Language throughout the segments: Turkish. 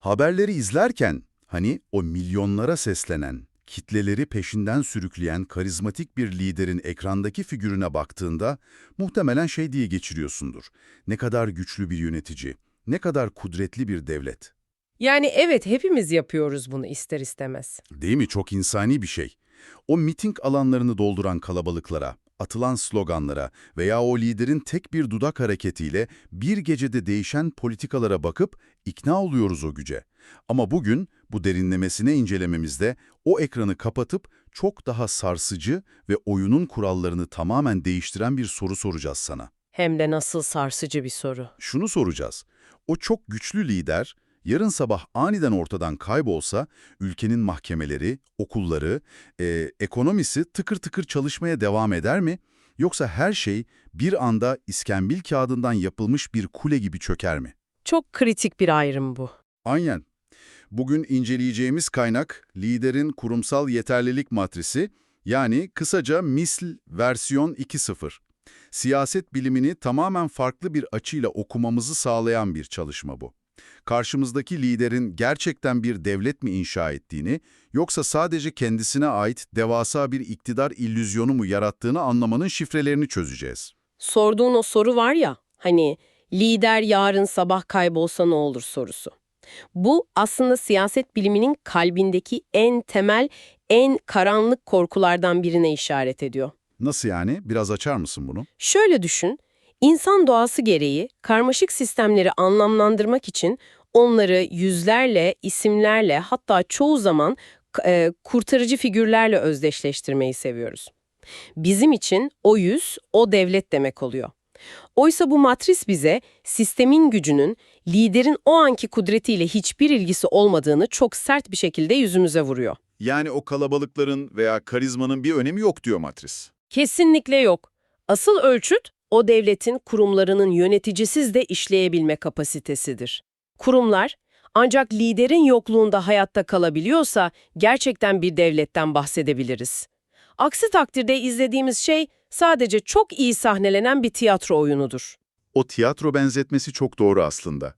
Haberleri izlerken hani o milyonlara seslenen, kitleleri peşinden sürükleyen karizmatik bir liderin ekrandaki figürüne baktığında muhtemelen şey diye geçiriyorsundur. Ne kadar güçlü bir yönetici, ne kadar kudretli bir devlet. Yani evet, hepimiz yapıyoruz bunu ister istemez. Değil mi? Çok insani bir şey. O miting alanlarını dolduran kalabalıklara, atılan sloganlara veya o liderin tek bir dudak hareketiyle bir gecede değişen politikalara bakıp ikna oluyoruz o güce. Ama bugün bu derinlemesine incelememizde o ekranı kapatıp çok daha sarsıcı ve oyunun kurallarını tamamen değiştiren bir soru soracağız sana. Hem de nasıl sarsıcı bir soru. Şunu soracağız. O çok güçlü lider yarın sabah aniden ortadan kaybolsa ülkenin mahkemeleri, okulları, ekonomisi tıkır tıkır çalışmaya devam eder mi? Yoksa her şey bir anda iskambil kağıdından yapılmış bir kule gibi çöker mi? Çok kritik bir ayrım bu. Aynen. Bugün inceleyeceğimiz kaynak liderin kurumsal yeterlilik matrisi, yani kısaca MISL versiyon 2.0. Siyaset bilimini tamamen farklı bir açıyla okumamızı sağlayan bir çalışma bu. Karşımızdaki liderin gerçekten bir devlet mi inşa ettiğini, yoksa sadece kendisine ait devasa bir iktidar illüzyonu mu yarattığını anlamanın şifrelerini çözeceğiz. Sorduğun o soru var ya, hani lider yarın sabah kaybolsa ne olur sorusu. Bu aslında siyaset biliminin kalbindeki en temel, en karanlık korkulardan birine işaret ediyor. Nasıl yani? Biraz açar mısın bunu? Şöyle düşün, insan doğası gereği karmaşık sistemleri anlamlandırmak için onları yüzlerle, isimlerle, hatta çoğu zaman kurtarıcı figürlerle özdeşleştirmeyi seviyoruz. Bizim için o yüz, o devlet demek oluyor. Oysa bu matris bize sistemin gücünün liderin o anki kudretiyle hiçbir ilgisi olmadığını çok sert bir şekilde yüzümüze vuruyor. Yani o kalabalıkların veya karizmanın bir önemi yok diyor matris. Kesinlikle yok. Asıl ölçüt o devletin kurumlarının yöneticisiz de işleyebilme kapasitesidir. Kurumlar ancak liderin yokluğunda hayatta kalabiliyorsa gerçekten bir devletten bahsedebiliriz. Aksi takdirde izlediğimiz şey sadece çok iyi sahnelenen bir tiyatro oyunudur. O tiyatro benzetmesi çok doğru aslında.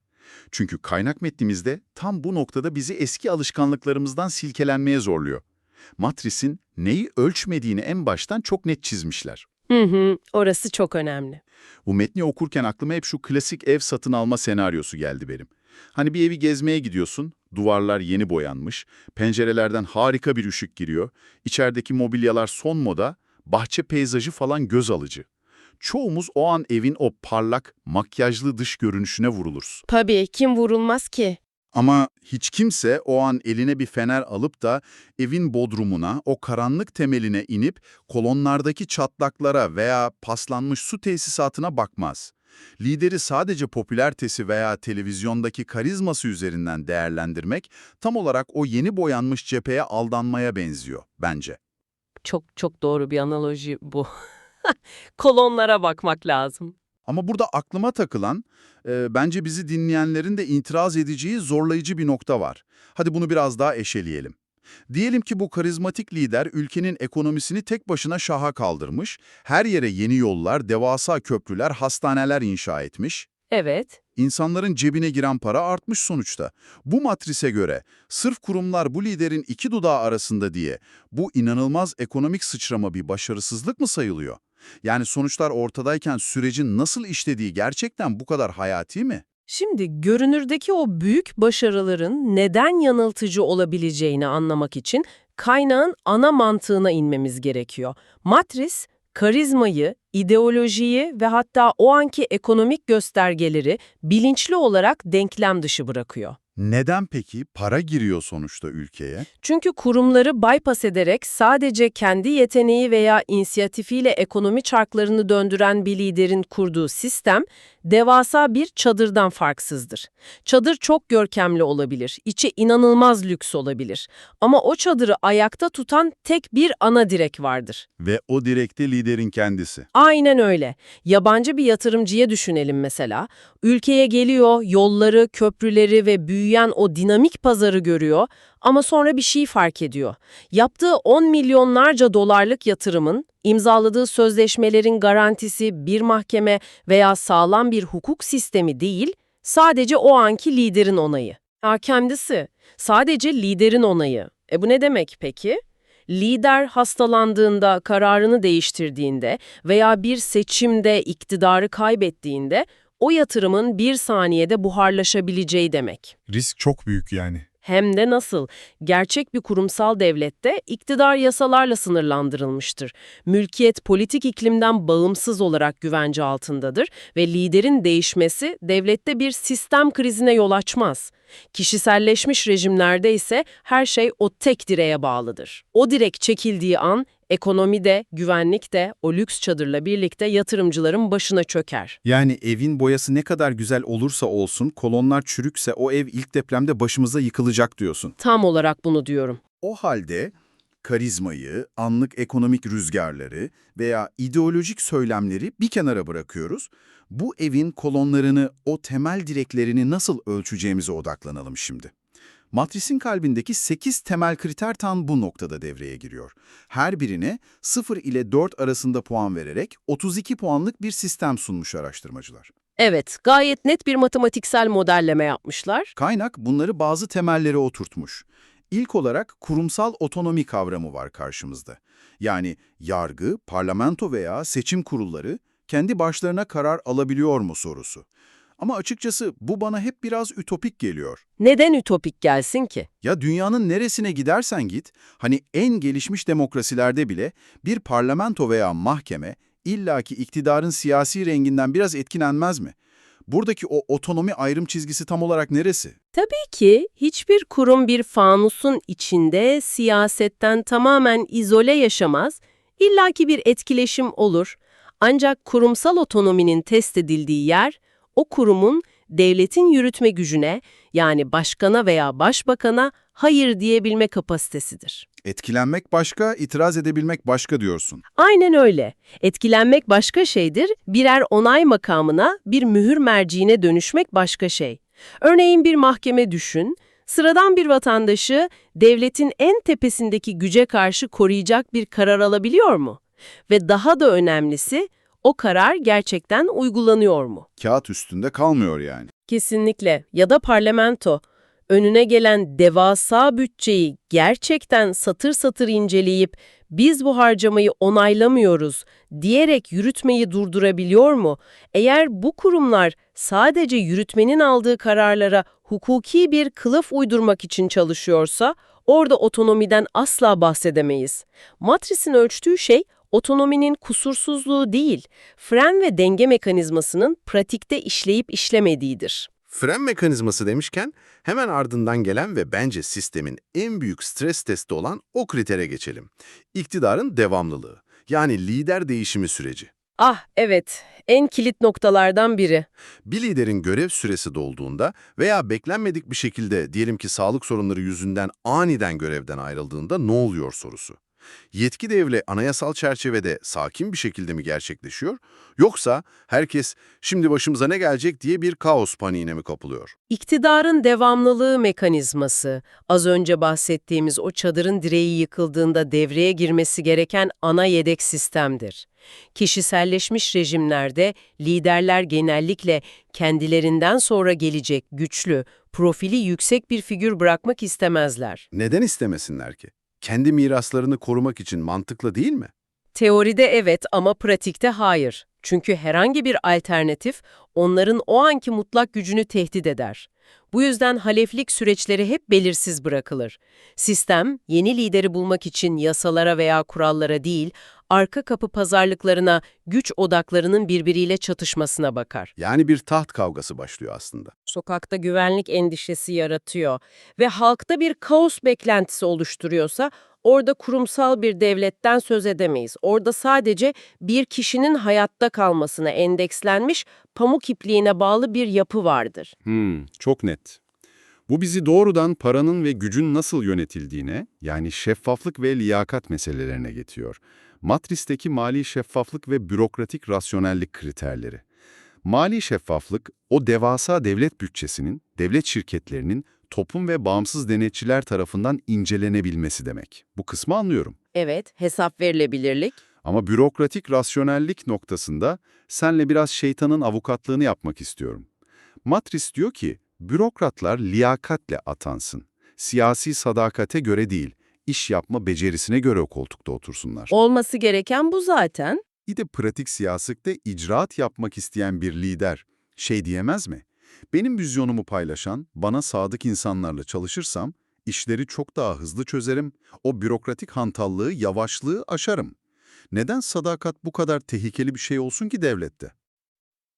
Çünkü kaynak metnimizde tam bu noktada bizi eski alışkanlıklarımızdan silkelenmeye zorluyor. Matris'in neyi ölçmediğini en baştan çok net çizmişler. Orası çok önemli. Bu metni okurken aklıma hep şu klasik ev satın alma senaryosu geldi benim. Hani bir evi gezmeye gidiyorsun, duvarlar yeni boyanmış, pencerelerden harika bir ışık giriyor, içerideki mobilyalar son moda, bahçe peyzajı falan göz alıcı. Çoğumuz o an evin o parlak, makyajlı dış görünüşüne vuruluruz. Tabii, kim vurulmaz ki? Ama hiç kimse o an eline bir fener alıp da evin bodrumuna, o karanlık temeline inip kolonlardaki çatlaklara veya paslanmış su tesisatına bakmaz. Lideri sadece popülaritesi veya televizyondaki karizması üzerinden değerlendirmek tam olarak o yeni boyanmış cepheye aldanmaya benziyor bence. Çok çok doğru bir analoji bu. Kolonlara bakmak lazım. Ama burada aklıma takılan, bence bizi dinleyenlerin de itiraz edeceği zorlayıcı bir nokta var. Hadi bunu biraz daha eşeleyelim. Diyelim ki bu karizmatik lider ülkenin ekonomisini tek başına şaha kaldırmış, her yere yeni yollar, devasa köprüler, hastaneler inşa etmiş. Evet. İnsanların cebine giren para artmış sonuçta. Bu matrise göre sırf kurumlar bu liderin iki dudağı arasında diye bu inanılmaz ekonomik sıçrama bir başarısızlık mı sayılıyor? Yani sonuçlar ortadayken sürecin nasıl işlediği gerçekten bu kadar hayati mi? Şimdi görünürdeki o büyük başarıların neden yanıltıcı olabileceğini anlamak için kaynağın ana mantığına inmemiz gerekiyor. Matris, karizmayı, ideolojiyi ve hatta o anki ekonomik göstergeleri bilinçli olarak denklem dışı bırakıyor. Neden peki? Para giriyor sonuçta ülkeye. Çünkü kurumları bypass ederek sadece kendi yeteneği veya inisiyatifiyle ekonomi çarklarını döndüren bir liderin kurduğu sistem, devasa bir çadırdan farksızdır. Çadır çok görkemli olabilir, içi inanılmaz lüks olabilir. Ama o çadırı ayakta tutan tek bir ana direk vardır. Ve o direkte liderin kendisi. Aynen öyle. Yabancı bir yatırımcıya düşünelim mesela. Ülkeye geliyor, yolları, köprüleri ve büyüyen o dinamik pazarı görüyor ama sonra bir şey fark ediyor. Yaptığı 10 milyonlarca dolarlık yatırımın, imzaladığı sözleşmelerin garantisi bir mahkeme veya sağlam bir hukuk sistemi değil, sadece o anki liderin onayı. Kendisi. Sadece liderin onayı. Bu ne demek peki? Lider hastalandığında, kararını değiştirdiğinde veya bir seçimde iktidarı kaybettiğinde o yatırımın bir saniyede buharlaşabileceği demek. Risk çok büyük yani. Hem de nasıl? Gerçek bir kurumsal devlette iktidar yasalarla sınırlandırılmıştır. Mülkiyet politik iklimden bağımsız olarak güvence altındadır ve liderin değişmesi devlette bir sistem krizine yol açmaz. Kişiselleşmiş rejimlerde ise her şey o tek direğe bağlıdır. O direk çekildiği an ekonomi de, güvenlik de o lüks çadırla birlikte yatırımcıların başına çöker. Yani evin boyası ne kadar güzel olursa olsun, kolonlar çürükse o ev ilk depremde başımıza yıkılacak diyorsun. Tam olarak bunu diyorum. O halde karizmayı, anlık ekonomik rüzgarları veya ideolojik söylemleri bir kenara bırakıyoruz. Bu evin kolonlarını, o temel direklerini nasıl ölçeceğimize odaklanalım şimdi. Matrisin kalbindeki 8 temel kriter tam bu noktada devreye giriyor. Her birine 0 ile 4 arasında puan vererek 32 puanlık bir sistem sunmuş araştırmacılar. Evet, gayet net bir matematiksel modelleme yapmışlar. Kaynak bunları bazı temellere oturtmuş. İlk olarak kurumsal otonomi kavramı var karşımızda. Yani yargı, parlamento veya seçim kurulları kendi başlarına karar alabiliyor mu sorusu. Ama açıkçası bu bana hep biraz ütopik geliyor. Neden ütopik gelsin ki? Ya dünyanın neresine gidersen git, hani en gelişmiş demokrasilerde bile bir parlamento veya mahkeme illaki iktidarın siyasi renginden biraz etkilenmez mi? Buradaki o otonomi ayrım çizgisi tam olarak neresi? Tabii ki hiçbir kurum bir fanusun içinde siyasetten tamamen izole yaşamaz, illaki bir etkileşim olur. Ancak kurumsal otonominin test edildiği yer, o kurumun devletin yürütme gücüne, yani başkana veya başbakana hayır diyebilme kapasitesidir. Etkilenmek başka, itiraz edebilmek başka diyorsun. Aynen öyle. Etkilenmek başka şeydir, birer onay makamına, bir mühür merciğine dönüşmek başka şey. Örneğin bir mahkeme düşün, sıradan bir vatandaşı devletin en tepesindeki güce karşı koruyacak bir karar alabiliyor mu? Ve daha da önemlisi, o karar gerçekten uygulanıyor mu? Kağıt üstünde kalmıyor yani. Kesinlikle. Ya da parlamento, önüne gelen devasa bütçeyi gerçekten satır satır inceleyip biz bu harcamayı onaylamıyoruz diyerek yürütmeyi durdurabiliyor mu? Eğer bu kurumlar sadece yürütmenin aldığı kararlara hukuki bir kılıf uydurmak için çalışıyorsa orada otonomiden asla bahsedemeyiz. Matrisin ölçtüğü şey otonominin kusursuzluğu değil, fren ve denge mekanizmasının pratikte işleyip işlemediğidir. Fren mekanizması demişken hemen ardından gelen ve bence sistemin en büyük stres testi olan o kritere geçelim. İktidarın devamlılığı, yani lider değişimi süreci. Ah evet, en kilit noktalardan biri. Bir liderin görev süresi dolduğunda veya beklenmedik bir şekilde diyelim ki sağlık sorunları yüzünden aniden görevden ayrıldığında ne oluyor sorusu. Yetki devri anayasal çerçevede sakin bir şekilde mi gerçekleşiyor, yoksa herkes şimdi başımıza ne gelecek diye bir kaos paniğine mi kapılıyor? İktidarın devamlılığı mekanizması, az önce bahsettiğimiz o çadırın direği yıkıldığında devreye girmesi gereken ana yedek sistemdir. Kişiselleşmiş rejimlerde liderler genellikle kendilerinden sonra gelecek güçlü, profili yüksek bir figür bırakmak istemezler. Neden istemesinler ki? Kendi miraslarını korumak için mantıklı değil mi? Teoride evet ama pratikte hayır. Çünkü herhangi bir alternatif onların o anki mutlak gücünü tehdit eder. Bu yüzden haleflik süreçleri hep belirsiz bırakılır. Sistem, yeni lideri bulmak için yasalara veya kurallara değil, arka kapı pazarlıklarına, güç odaklarının birbiriyle çatışmasına bakar. Yani bir taht kavgası başlıyor aslında. Sokakta güvenlik endişesi yaratıyor ve halkta bir kaos beklentisi oluşturuyorsa, orada kurumsal bir devletten söz edemeyiz. Orada sadece bir kişinin hayatta kalmasına endekslenmiş, pamuk ipliğine bağlı bir yapı vardır. Çok net. Bu bizi doğrudan paranın ve gücün nasıl yönetildiğine, yani şeffaflık ve liyakat meselelerine getiriyor. Matris'teki mali şeffaflık ve bürokratik rasyonellik kriterleri. Mali şeffaflık, o devasa devlet bütçesinin, devlet şirketlerinin toplum ve bağımsız denetçiler tarafından incelenebilmesi demek. Bu kısmı anlıyorum. Evet, hesap verilebilirlik. Ama bürokratik rasyonellik noktasında senle biraz şeytanın avukatlığını yapmak istiyorum. Matris diyor ki, Bürokratlar liyakatle atansın. Siyasi sadakate göre değil, iş yapma becerisine göre o koltukta otursunlar. Olması gereken bu zaten. Bir de pratik siyasette icraat yapmak isteyen bir lider şey diyemez mi? Benim vizyonumu paylaşan, bana sadık insanlarla çalışırsam, işleri çok daha hızlı çözerim, o bürokratik hantallığı, yavaşlığı aşarım. Neden sadakat bu kadar tehlikeli bir şey olsun ki devlette?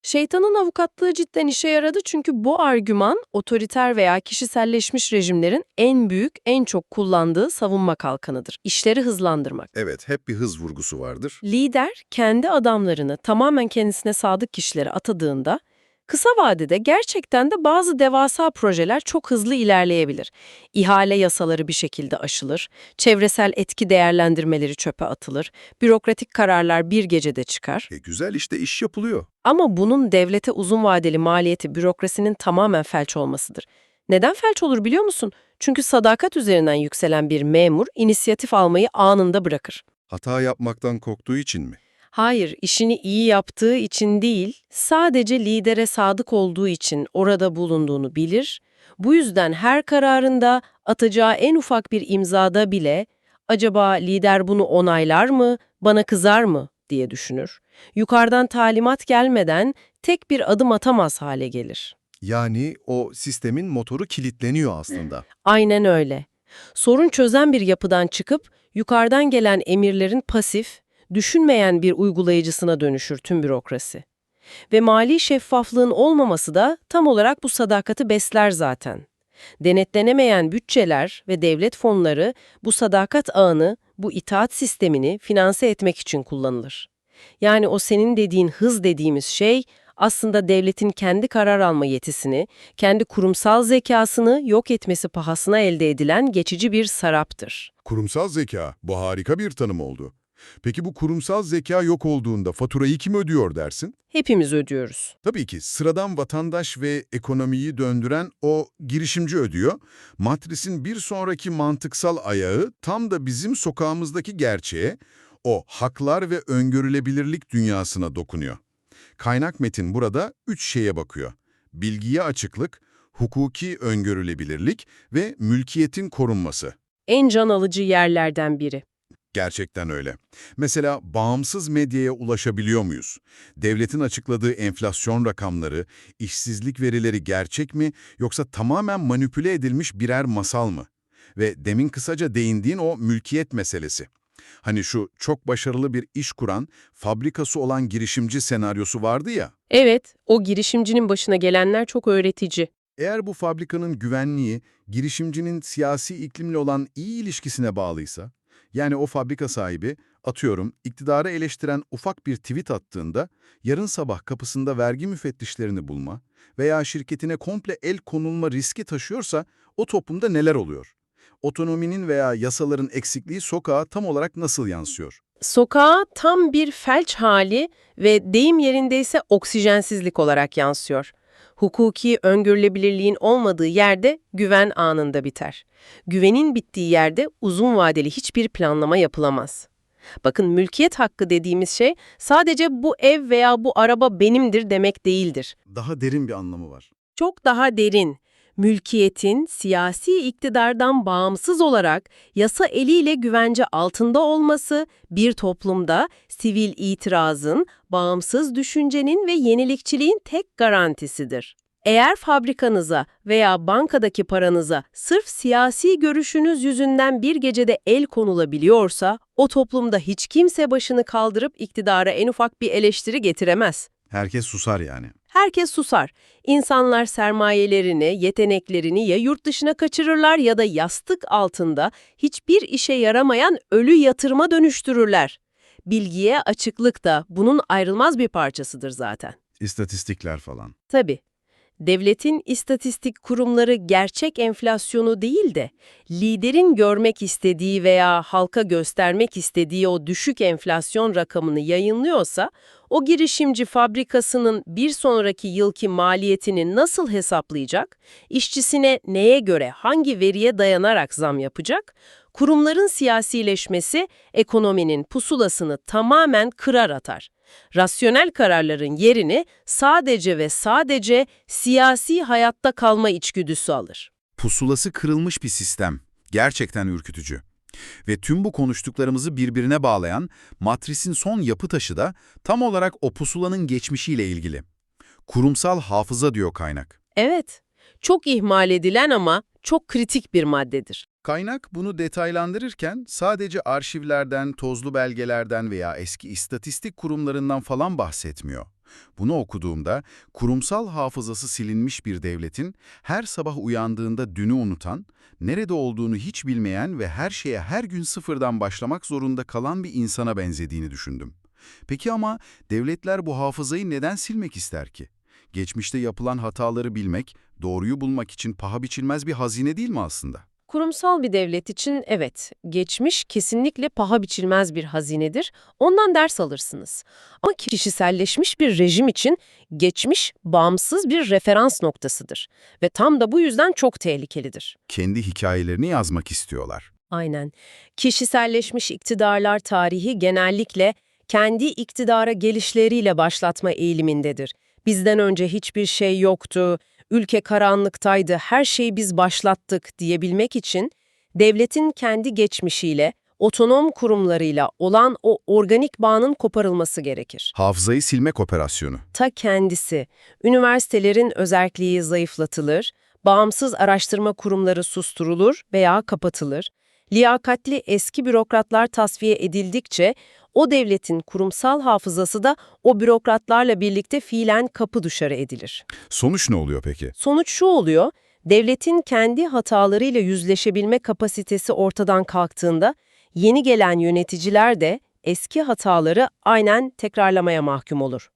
Şeytanın avukatlığı cidden işe yaradı çünkü bu argüman otoriter veya kişiselleşmiş rejimlerin en büyük, en çok kullandığı savunma kalkanıdır. İşleri hızlandırmak. Evet, hep bir hız vurgusu vardır. Lider kendi adamlarını tamamen kendisine sadık kişilere atadığında kısa vadede gerçekten de bazı devasa projeler çok hızlı ilerleyebilir. İhale yasaları bir şekilde aşılır, çevresel etki değerlendirmeleri çöpe atılır, bürokratik kararlar bir gecede çıkar. Güzel işte iş yapılıyor. Ama bunun devlete uzun vadeli maliyeti bürokrasinin tamamen felç olmasıdır. Neden felç olur biliyor musun? Çünkü sadakat üzerinden yükselen bir memur inisiyatif almayı anında bırakır. Hata yapmaktan korktuğu için mi? Hayır, işini iyi yaptığı için değil, sadece lidere sadık olduğu için orada bulunduğunu bilir. Bu yüzden her kararında atacağı en ufak bir imzada bile acaba lider bunu onaylar mı, bana kızar mı diye düşünür. Yukarıdan talimat gelmeden tek bir adım atamaz hale gelir. Yani o sistemin motoru kilitleniyor aslında. Aynen öyle. Sorun çözen bir yapıdan çıkıp yukarıdan gelen emirlerin pasif, düşünmeyen bir uygulayıcısına dönüşür tüm bürokrasi. Ve mali şeffaflığın olmaması da tam olarak bu sadakati besler zaten. Denetlenemeyen bütçeler ve devlet fonları bu sadakat ağını, bu itaat sistemini finanse etmek için kullanılır. Yani o senin dediğin hız dediğimiz şey aslında devletin kendi karar alma yetisini, kendi kurumsal zekasını yok etmesi pahasına elde edilen geçici bir saraptır. Kurumsal zeka, bu harika bir tanım oldu. Peki bu kurumsal zeka yok olduğunda faturayı kim ödüyor dersin? Hepimiz ödüyoruz. Tabii ki sıradan vatandaş ve ekonomiyi döndüren o girişimci ödüyor. Matrisin bir sonraki mantıksal ayağı tam da bizim sokağımızdaki gerçeğe, o haklar ve öngörülebilirlik dünyasına dokunuyor. Kaynak metin burada 3 şeye bakıyor. Bilgiye açıklık, hukuki öngörülebilirlik ve mülkiyetin korunması. En can alıcı yerlerden biri. Gerçekten öyle. Mesela bağımsız medyaya ulaşabiliyor muyuz? Devletin açıkladığı enflasyon rakamları, işsizlik verileri gerçek mi yoksa tamamen manipüle edilmiş birer masal mı? Ve demin kısaca değindiğin o mülkiyet meselesi. Hani şu çok başarılı bir iş kuran, fabrikası olan girişimci senaryosu vardı ya. Evet, o girişimcinin başına gelenler çok öğretici. Eğer bu fabrikanın güvenliği, girişimcinin siyasi iklimle olan iyi ilişkisine bağlıysa, yani o fabrika sahibi, atıyorum, iktidarı eleştiren ufak bir tweet attığında, yarın sabah kapısında vergi müfettişlerini bulma veya şirketine komple el konulma riski taşıyorsa, o toplumda neler oluyor? Otonominin veya yasaların eksikliği sokağa tam olarak nasıl yansıyor? Sokağa tam bir felç hali ve deyim yerindeyse oksijensizlik olarak yansıyor. Hukuki öngörülebilirliğin olmadığı yerde güven anında biter. Güvenin bittiği yerde uzun vadeli hiçbir planlama yapılamaz. Bakın mülkiyet hakkı dediğimiz şey sadece bu ev veya bu araba benimdir demek değildir. Daha derin bir anlamı var. Çok daha derin. Mülkiyetin siyasi iktidardan bağımsız olarak yasa eliyle güvence altında olması bir toplumda sivil itirazın, bağımsız düşüncenin ve yenilikçiliğin tek garantisidir. Eğer fabrikanıza veya bankadaki paranıza sırf siyasi görüşünüz yüzünden bir gecede el konulabiliyorsa, o toplumda hiç kimse başını kaldırıp iktidara en ufak bir eleştiri getiremez. Herkes susar yani. Herkes susar. İnsanlar sermayelerini, yeteneklerini ya yurt dışına kaçırırlar ya da yastık altında hiçbir işe yaramayan ölü yatırıma dönüştürürler. Bilgiye açıklık da bunun ayrılmaz bir parçasıdır zaten. İstatistikler falan. Tabii. Devletin istatistik kurumları gerçek enflasyonu değil de liderin görmek istediği veya halka göstermek istediği o düşük enflasyon rakamını yayınlıyorsa, o girişimci fabrikasının bir sonraki yılki maliyetini nasıl hesaplayacak, işçisine neye göre, hangi veriye dayanarak zam yapacak, kurumların siyasileşmesi ekonominin pusulasını tamamen kırar atar. Rasyonel kararların yerini sadece ve sadece siyasi hayatta kalma içgüdüsü alır. Pusulası kırılmış bir sistem. Gerçekten ürkütücü. Ve tüm bu konuştuklarımızı birbirine bağlayan matrisin son yapı taşı da tam olarak o pusulanın geçmişiyle ilgili. Kurumsal hafıza diyor kaynak. Evet, çok ihmal edilen ama çok kritik bir maddedir. Kaynak bunu detaylandırırken sadece arşivlerden, tozlu belgelerden veya eski istatistik kurumlarından falan bahsetmiyor. Bunu okuduğumda kurumsal hafızası silinmiş bir devletin her sabah uyandığında dünü unutan, nerede olduğunu hiç bilmeyen ve her şeye her gün sıfırdan başlamak zorunda kalan bir insana benzediğini düşündüm. Peki ama devletler bu hafızayı neden silmek ister ki? Geçmişte yapılan hataları bilmek, doğruyu bulmak için paha biçilmez bir hazine değil mi aslında? Kurumsal bir devlet için evet, geçmiş kesinlikle paha biçilmez bir hazinedir. Ondan ders alırsınız. Ama kişiselleşmiş bir rejim için geçmiş bağımsız bir referans noktasıdır. Ve tam da bu yüzden çok tehlikelidir. Kendi hikayelerini yazmak istiyorlar. Aynen. Kişiselleşmiş iktidarlar tarihi genellikle kendi iktidara gelişleriyle başlatma eğilimindedir. Bizden önce hiçbir şey yoktu, ülke karanlıktaydı, her şeyi biz başlattık diyebilmek için devletin kendi geçmişiyle, otonom kurumlarıyla olan o organik bağının koparılması gerekir. Hafızayı silmek operasyonu. Ta kendisi, üniversitelerin özerkliği zayıflatılır, bağımsız araştırma kurumları susturulur veya kapatılır. Liyakatli eski bürokratlar tasfiye edildikçe o devletin kurumsal hafızası da o bürokratlarla birlikte fiilen kapı dışarı edilir. Sonuç ne oluyor peki? Sonuç şu oluyor, devletin kendi hatalarıyla yüzleşebilme kapasitesi ortadan kalktığında yeni gelen yöneticiler de eski hataları aynen tekrarlamaya mahkum olur.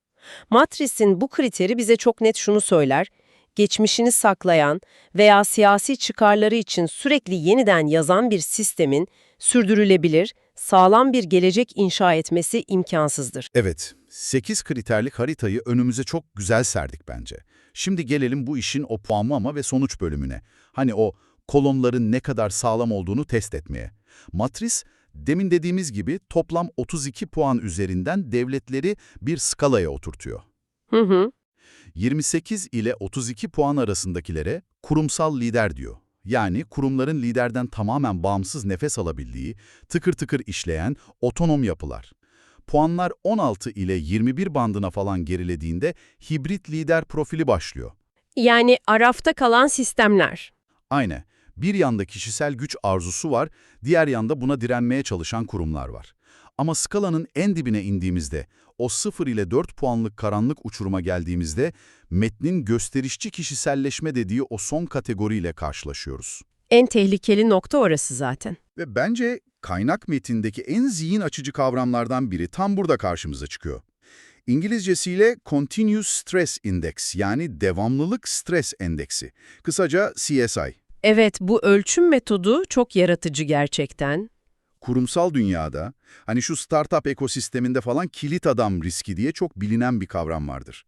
Matris'in bu kriteri bize çok net şunu söyler, geçmişini saklayan veya siyasi çıkarları için sürekli yeniden yazan bir sistemin sürdürülebilir, sağlam bir gelecek inşa etmesi imkansızdır. Evet, 8 kriterlik haritayı önümüze çok güzel serdik bence. Şimdi gelelim bu işin o puanlama ve sonuç bölümüne. Hani o kolonların ne kadar sağlam olduğunu test etmeye. Matris, demin dediğimiz gibi toplam 32 puan üzerinden devletleri bir skalaya oturtuyor. Hı hı. 28 ile 32 puan arasındakilere kurumsal lider diyor. Yani kurumların liderden tamamen bağımsız nefes alabildiği, tıkır tıkır işleyen otonom yapılar. Puanlar 16 ile 21 bandına falan gerilediğinde hibrit lider profili başlıyor. Yani arafta kalan sistemler. Aynı. Bir yanda kişisel güç arzusu var, diğer yanda buna direnmeye çalışan kurumlar var. Ama skalanın en dibine indiğimizde, o 0 ile 4 puanlık karanlık uçuruma geldiğimizde, metnin gösterişçi kişiselleşme dediği o son kategoriyle karşılaşıyoruz. En tehlikeli nokta orası zaten. Ve bence kaynak metindeki en zihin açıcı kavramlardan biri tam burada karşımıza çıkıyor. İngilizcesiyle Continuous Stress Index, yani devamlılık stres endeksi, kısaca CSI. Evet, bu ölçüm metodu çok yaratıcı gerçekten. Kurumsal dünyada, hani şu startup ekosisteminde falan kilit adam riski diye çok bilinen bir kavram vardır.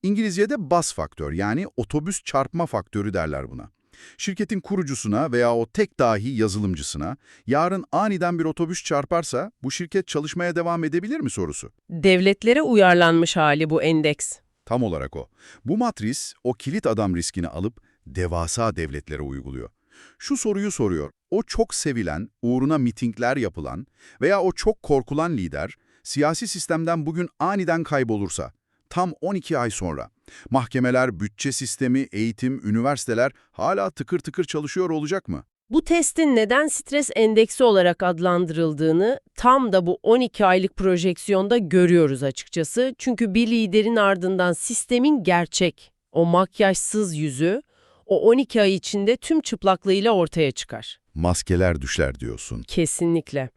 İngilizce'de bus faktör, yani otobüs çarpma faktörü derler buna. Şirketin kurucusuna veya o tek dahi yazılımcısına yarın aniden bir otobüs çarparsa bu şirket çalışmaya devam edebilir mi sorusu. Devletlere uyarlanmış hali bu endeks. Tam olarak o. Bu matris o kilit adam riskini alıp devasa devletlere uyguluyor. Şu soruyu soruyor, o çok sevilen, uğruna mitingler yapılan veya o çok korkulan lider, siyasi sistemden bugün aniden kaybolursa, tam 12 ay sonra, mahkemeler, bütçe sistemi, eğitim, üniversiteler hala tıkır tıkır çalışıyor olacak mı? Bu testin neden stres endeksi olarak adlandırıldığını tam da bu 12 aylık projeksiyonda görüyoruz açıkçası. Çünkü bir liderin ardından sistemin gerçek, o makyajsız yüzü, o 12 ay içinde tüm çıplaklığıyla ortaya çıkar. Maskeler düşer diyorsun. Kesinlikle.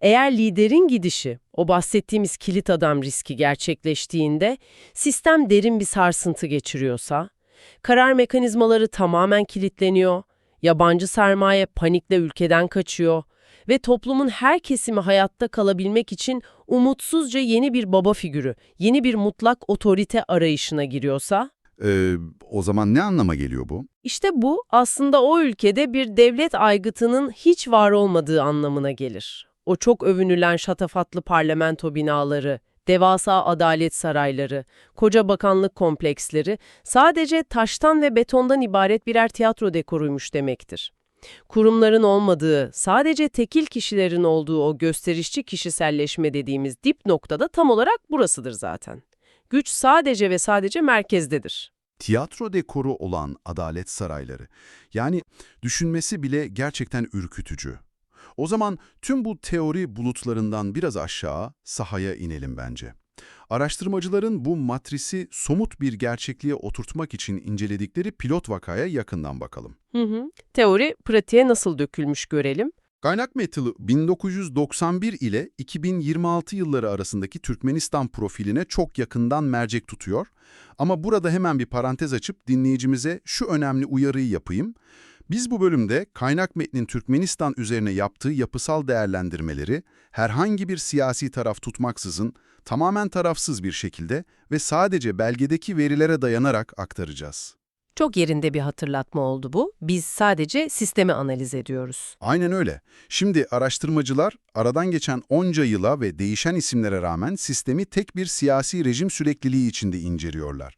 Eğer liderin gidişi, o bahsettiğimiz kilit adam riski gerçekleştiğinde, sistem derin bir sarsıntı geçiriyorsa, karar mekanizmaları tamamen kilitleniyor, yabancı sermaye panikle ülkeden kaçıyor ve toplumun her kesimi hayatta kalabilmek için umutsuzca yeni bir baba figürü, yeni bir mutlak otorite arayışına giriyorsa, O zaman ne anlama geliyor bu? İşte bu aslında o ülkede bir devlet aygıtının hiç var olmadığı anlamına gelir. O çok övünülen şatafatlı parlamento binaları, Devasa adalet sarayları, koca bakanlık kompleksleri sadece taştan ve betondan ibaret birer tiyatro dekoruymuş demektir. Kurumların olmadığı, sadece tekil kişilerin olduğu o gösterişçi kişiselleşme dediğimiz dip noktada tam olarak burasıdır zaten. Güç sadece ve sadece merkezdedir. Tiyatro dekoru olan adalet sarayları. Yani düşünmesi bile gerçekten ürkütücü. O zaman tüm bu teori bulutlarından biraz aşağı sahaya inelim bence. Araştırmacıların bu matrisi somut bir gerçekliğe oturtmak için inceledikleri pilot vakaya yakından bakalım. Teori pratiğe nasıl dökülmüş görelim. Kaynak metni 1991 ile 2026 yılları arasındaki Türkmenistan profiline çok yakından mercek tutuyor. Ama burada hemen bir parantez açıp dinleyicimize şu önemli uyarıyı yapayım. Biz bu bölümde kaynak metnin Türkmenistan üzerine yaptığı yapısal değerlendirmeleri herhangi bir siyasi taraf tutmaksızın tamamen tarafsız bir şekilde ve sadece belgedeki verilere dayanarak aktaracağız. Çok yerinde bir hatırlatma oldu bu. Biz sadece sistemi analiz ediyoruz. Aynen öyle. Şimdi araştırmacılar aradan geçen onca yıla ve değişen isimlere rağmen sistemi tek bir siyasi rejim sürekliliği içinde inceliyorlar.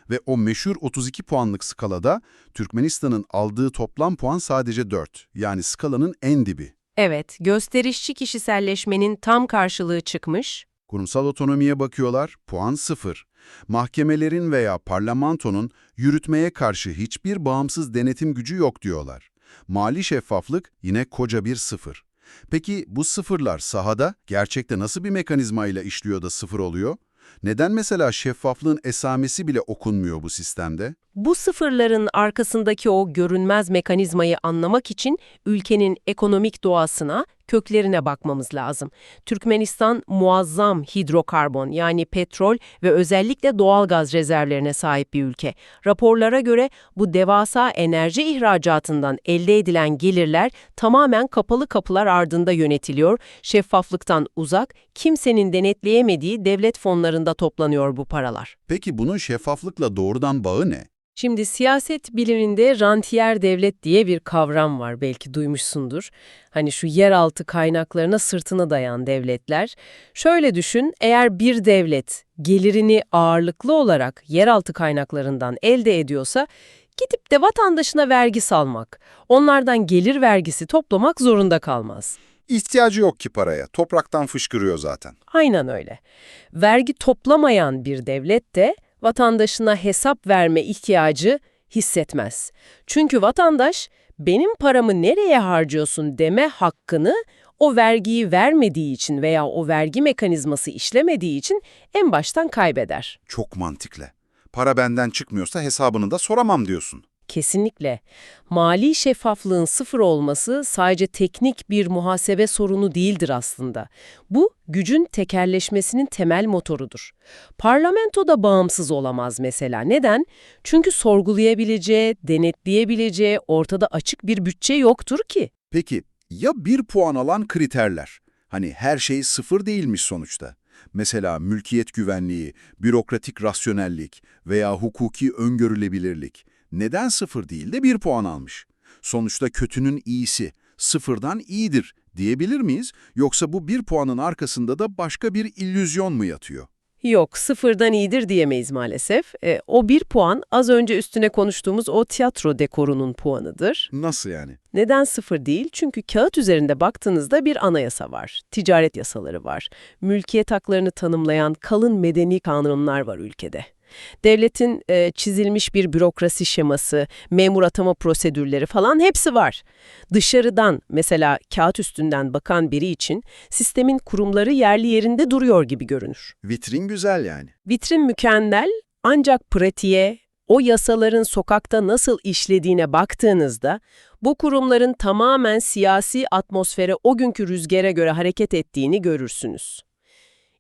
Ve o meşhur 32 puanlık skalada Türkmenistan'ın aldığı toplam puan sadece 4. Yani skalanın en dibi. Evet, gösterişçi kişiselleşmenin tam karşılığı çıkmış. Kurumsal otonomiye bakıyorlar, puan 0. Mahkemelerin veya parlamentonun yürütmeye karşı hiçbir bağımsız denetim gücü yok diyorlar. Mali şeffaflık yine koca bir 0. Peki bu sıfırlar sahada gerçekte nasıl bir mekanizmayla işliyor da 0 oluyor? Neden mesela şeffaflığın esamesi bile okunmuyor bu sistemde? Bu sıfırların arkasındaki o görünmez mekanizmayı anlamak için ülkenin ekonomik doğasına, köklerine bakmamız lazım. Türkmenistan muazzam hidrokarbon yani petrol ve özellikle doğalgaz rezervlerine sahip bir ülke. Raporlara göre bu devasa enerji ihracatından elde edilen gelirler tamamen kapalı kapılar ardında yönetiliyor, şeffaflıktan uzak, kimsenin denetleyemediği devlet fonlarında toplanıyor bu paralar. Peki bunun şeffaflıkla doğrudan bağı ne? Şimdi siyaset biliminde rantiyer devlet diye bir kavram var, belki duymuşsundur. Hani şu yeraltı kaynaklarına sırtına dayan devletler. Şöyle düşün, eğer bir devlet gelirini ağırlıklı olarak yeraltı kaynaklarından elde ediyorsa, gidip de vatandaşına vergi salmak, onlardan gelir vergisi toplamak zorunda kalmaz. İhtiyacı yok ki paraya. Topraktan fışkırıyor zaten. Aynen öyle. Vergi toplamayan bir devlet de vatandaşına hesap verme ihtiyacı hissetmez. Çünkü vatandaş benim paramı nereye harcıyorsun deme hakkını o vergiyi vermediği için veya o vergi mekanizması işlemediği için en baştan kaybeder. Çok mantıklı. Para benden çıkmıyorsa hesabını da soramam diyorsun. Kesinlikle. Mali şeffaflığın sıfır olması sadece teknik bir muhasebe sorunu değildir aslında. Bu, gücün tekelleşmesinin temel motorudur. Parlamento da bağımsız olamaz mesela. Neden? Çünkü sorgulayabileceği, denetleyebileceği ortada açık bir bütçe yoktur ki. Peki ya 1 puan alan kriterler? Hani her şey 0 değilmiş sonuçta. Mesela mülkiyet güvenliği, bürokratik rasyonellik veya hukuki öngörülebilirlik. Neden 0 değil de 1 puan almış? Sonuçta kötünün iyisi, 0'dan iyidir diyebilir miyiz? Yoksa bu 1 puanın arkasında da başka bir illüzyon mu yatıyor? Yok, sıfırdan iyidir diyemeyiz maalesef. O 1 puan az önce üstüne konuştuğumuz o tiyatro dekorunun puanıdır. Nasıl yani? Neden 0 değil? Çünkü kağıt üzerinde baktığınızda bir anayasa var, ticaret yasaları var, mülkiyet haklarını tanımlayan kalın medeni kanunlar var ülkede. Devletin çizilmiş bir bürokrasi şeması, memur atama prosedürleri falan hepsi var. Dışarıdan, mesela kağıt üstünden bakan biri için sistemin kurumları yerli yerinde duruyor gibi görünür. Vitrin güzel yani. Vitrin mükemmel, ancak pratiğe, o yasaların sokakta nasıl işlediğine baktığınızda, bu kurumların tamamen siyasi atmosfere, o günkü rüzgara göre hareket ettiğini görürsünüz.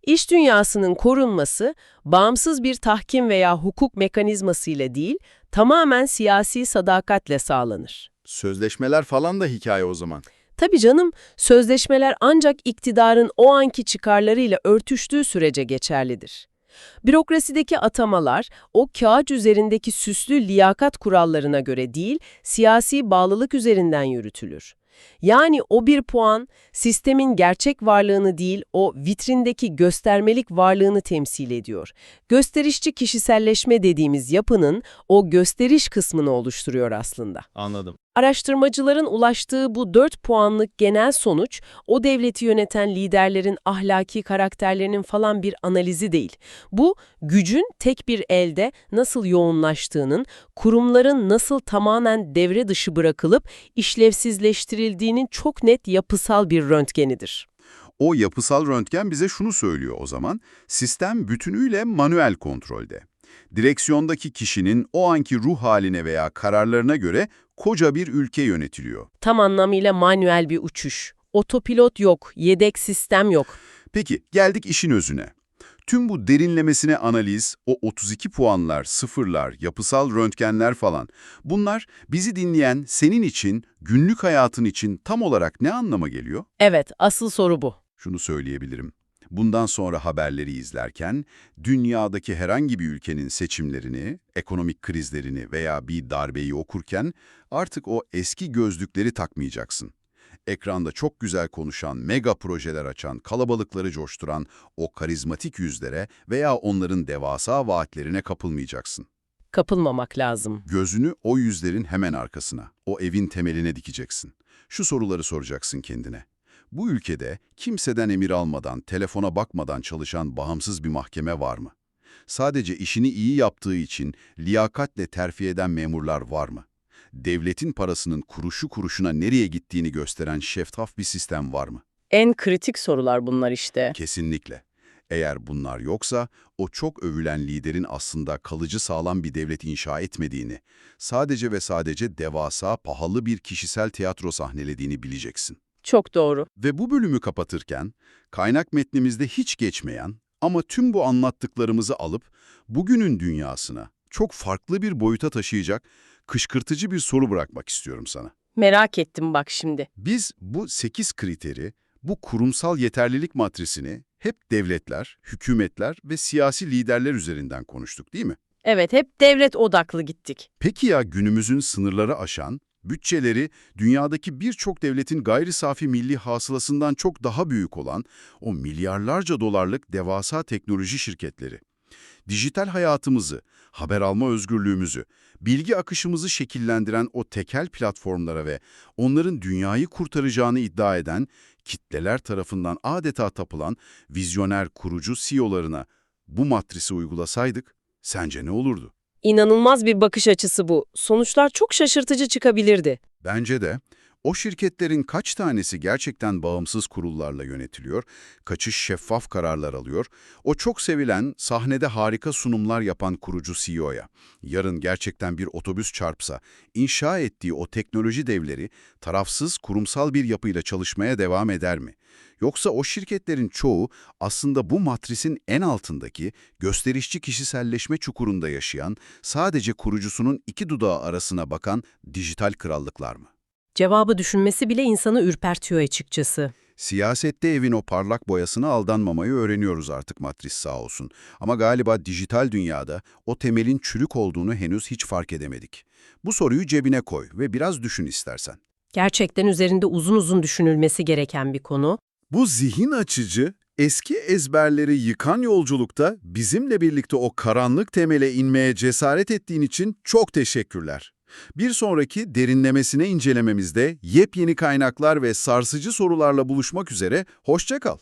İş dünyasının korunması, bağımsız bir tahkim veya hukuk mekanizmasıyla değil, tamamen siyasi sadakatle sağlanır. Sözleşmeler falan da hikaye o zaman. Tabii canım, sözleşmeler ancak iktidarın o anki çıkarlarıyla örtüştüğü sürece geçerlidir. Bürokrasideki atamalar, o kağıt üzerindeki süslü liyakat kurallarına göre değil, siyasi bağlılık üzerinden yürütülür. Yani o bir puan sistemin gerçek varlığını değil, o vitrindeki göstermelik varlığını temsil ediyor. Gösterişçi kişiselleşme dediğimiz yapının o gösteriş kısmını oluşturuyor aslında. Anladım. Araştırmacıların ulaştığı bu 4 puanlık genel sonuç, o devleti yöneten liderlerin ahlaki karakterlerinin falan bir analizi değil. Bu, gücün tek bir elde nasıl yoğunlaştığının, kurumların nasıl tamamen devre dışı bırakılıp işlevsizleştirildiğinin çok net yapısal bir röntgenidir. O yapısal röntgen bize şunu söylüyor o zaman, sistem bütünüyle manuel kontrolde. Direksiyondaki kişinin o anki ruh haline veya kararlarına göre koca bir ülke yönetiliyor. Tam anlamıyla manuel bir uçuş. Otopilot yok, yedek sistem yok. Peki, geldik işin özüne. Tüm bu derinlemesine analiz, o 32 puanlar, sıfırlar, yapısal röntgenler falan, bunlar bizi dinleyen senin için, günlük hayatın için tam olarak ne anlama geliyor? Evet, asıl soru bu. Şunu söyleyebilirim. Bundan sonra haberleri izlerken, dünyadaki herhangi bir ülkenin seçimlerini, ekonomik krizlerini veya bir darbeyi okurken artık o eski gözlükleri takmayacaksın. Ekranda çok güzel konuşan, mega projeler açan, kalabalıkları coşturan o karizmatik yüzlere veya onların devasa vaatlerine kapılmayacaksın. Kapılmamak lazım. Gözünü o yüzlerin hemen arkasına, o evin temeline dikeceksin. Şu soruları soracaksın kendine. Bu ülkede kimseden emir almadan, telefona bakmadan çalışan bağımsız bir mahkeme var mı? Sadece işini iyi yaptığı için liyakatle terfi eden memurlar var mı? Devletin parasının kuruşu kuruşuna nereye gittiğini gösteren şeffaf bir sistem var mı? En kritik sorular bunlar işte. Kesinlikle. Eğer bunlar yoksa, o çok övülen liderin aslında kalıcı sağlam bir devlet inşa etmediğini, sadece ve sadece devasa, pahalı bir kişisel tiyatro sahnelediğini bileceksin. Çok doğru. Ve bu bölümü kapatırken, kaynak metnimizde hiç geçmeyen ama tüm bu anlattıklarımızı alıp bugünün dünyasına çok farklı bir boyuta taşıyacak kışkırtıcı bir soru bırakmak istiyorum sana. Merak ettim bak şimdi. Biz bu 8 kriteri, bu kurumsal yeterlilik matrisini hep devletler, hükümetler ve siyasi liderler üzerinden konuştuk, değil mi? Evet, hep devlet odaklı gittik. Peki ya günümüzün sınırları aşan, bütçeleri dünyadaki birçok devletin gayri safi milli hasılasından çok daha büyük olan o milyarlarca dolarlık devasa teknoloji şirketleri? Dijital hayatımızı, haber alma özgürlüğümüzü, bilgi akışımızı şekillendiren o tekel platformlara ve onların dünyayı kurtaracağını iddia eden, kitleler tarafından adeta tapılan vizyoner kurucu CEO'larına bu matrisi uygulasaydık, sence ne olurdu? İnanılmaz bir bakış açısı bu. Sonuçlar çok şaşırtıcı çıkabilirdi. Bence de o şirketlerin kaç tanesi gerçekten bağımsız kurullarla yönetiliyor, kaçı şeffaf kararlar alıyor, o çok sevilen, sahnede harika sunumlar yapan kurucu CEO'ya, yarın gerçekten bir otobüs çarpsa, inşa ettiği o teknoloji devleri tarafsız, kurumsal bir yapıyla çalışmaya devam eder mi? Yoksa o şirketlerin çoğu aslında bu matrisin en altındaki gösterişçi kişiselleşme çukurunda yaşayan, sadece kurucusunun iki dudağı arasına bakan dijital krallıklar mı? Cevabı düşünmesi bile insanı ürpertiyor açıkçası. Siyasette evin o parlak boyasına aldanmamayı öğreniyoruz artık matris sağ olsun. Ama galiba dijital dünyada o temelin çürük olduğunu henüz hiç fark edemedik. Bu soruyu cebine koy ve biraz düşün istersen. Gerçekten üzerinde uzun uzun düşünülmesi gereken bir konu. Bu zihin açıcı, eski ezberleri yıkan yolculukta bizimle birlikte o karanlık temele inmeye cesaret ettiğin için çok teşekkürler. Bir sonraki derinlemesine incelememizde yepyeni kaynaklar ve sarsıcı sorularla buluşmak üzere, hoşça kal.